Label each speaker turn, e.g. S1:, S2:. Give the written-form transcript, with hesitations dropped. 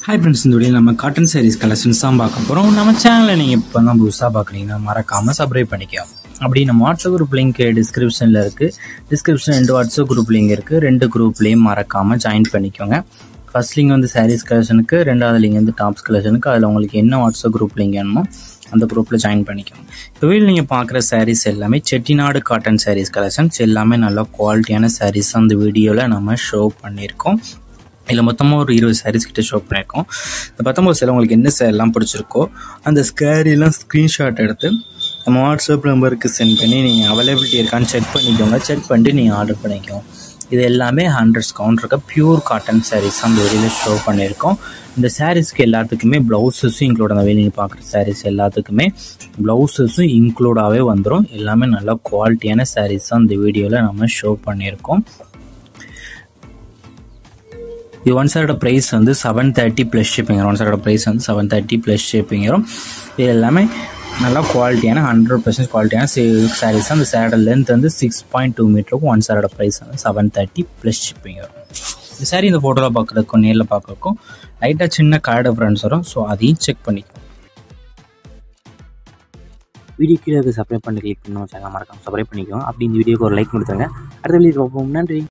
S1: Hi friends, இந்த video நம்ம cotton saris collections தான் பார்க்க போகிறோம். நம்ம சேனலில் நீங்கள் இப்போ தான் புதுசாக பார்க்குறீங்கன்னா மறக்காமல் சப்ஸ்கிரைப் பண்ணிக்கலாம். அப்படி நம்ம வாட்ஸ்அப் குரூப் லிங்க் டிஸ்கிரிப்ஷனில் இருக்குது. டிஸ்கிரிப்ஷன் 2 வாட்ஸ்அப் குரூப் லிங்க் இருக்குது. 2 குரூப்லேயும் மறக்காமல் ஜாயின் பண்ணிக்கோங்க. ஃபர்ஸ்ட் லிங்க் வந்து சாரீஸ் கலெக்ஷனுக்கு, 2வது லிங்க் வந்து டாப்ஸ் கலெக்ஷனுக்கு. அதில் உங்களுக்கு என்ன வாட்ஸ்அப் குரூப் லிங்க் வேணுமோ அந்த குரூப்பில் ஜாயின் பண்ணிக்கோங்க. இப்போ வீட்டில் நீங்கள் பார்க்குற சாரீஸ் எல்லாமே செட்டிநாடு காட்டன் சாரீஸ் கலெக்ஷன்ஸ். எல்லாமே நல்ல குவாலிட்டியான சாரீஸ் அந்த வீடியோவில் நம்ம ஷோ பண்ணியிருக்கோம். இதில் மொத்தமாக ஒரு 20 சாரீஸ் கிட்ட ஷோ பண்ணியிருக்கோம். இந்த 19 சேலை உங்களுக்கு என்ன சேரெல்லாம் பிடிச்சிருக்கோ அந்த ஸ்கேரியெல்லாம் ஸ்க்ரீன்ஷாட் எடுத்து நம்ம வாட்ஸ்அப் நம்பருக்கு சென்ட் பண்ணி நீங்கள் அவைலபிலிட்டி இருக்கான்னு செக் பண்ணிக்கோங்க. செக் பண்ணிட்டு நீங்கள் ஆர்டர் பண்ணிக்கோங்க. இது எல்லாமே 100 கவுண்ட் இருக்க பியூர் காட்டன் சாரீஸ் அந்த வெளியில் ஷோ பண்ணியிருக்கோம். இந்த சாரீஸ்க்கு எல்லாத்துக்குமே ப்ளவுஸஸும் இன்க்ளூட், அந்த வெளியில் பார்க்குற சாரீஸ் எல்லாத்துக்குமே ப்ளவுஸஸும் இன்க்ளூடாகவே வந்துடும். எல்லாமே நல்லா குவாலிட்டியான சாரீஸ் தான் இந்த வீடியோவில் நம்ம ஷோ பண்ணியிருக்கோம். இது ஒன் சைடோட ப்ரைஸ் வந்து 730 ப்ளஸ் ஷிப்பிங். ஒன் சைடோட ப்ரைஸ் வந்து 730 ப்ளஸ் ஷிப்பிங் வரும். இது எல்லாமே நல்லா குவாலிட்டியான 100% குவாலிட்டியான சாரீஸ். அந்த சேரோட லென்த் வந்து 6.2 மீட்டருக்கும். ஒன் சைடோட ப்ரைஸ் வந்து 730 ப்ளஸ் ஷிப்பிங் வரும். இந்த சாரீ இந்த ஃபோட்டோவில் பார்க்குறதுக்கும் நேரில் பார்க்குறதுக்கும் லைட்டாக சின்ன கலர் டிஃப்ரென்ஸ் வரும். ஸோ அதையும் செக் பண்ணிக்கோங்க. வீடியோ கீழே சப்ஸ்கிரைப் பண்ணி கிளிக் பண்ணி சேனல் மறக்காம சப்ஸ்கிரைப் பண்ணிக்கோங்க. அப்படி இந்த வீடியோக்கு ஒரு லைக் கொடுத்துருங்க. அடுத்த வீடியோ பார்ப்போம். நன்றி.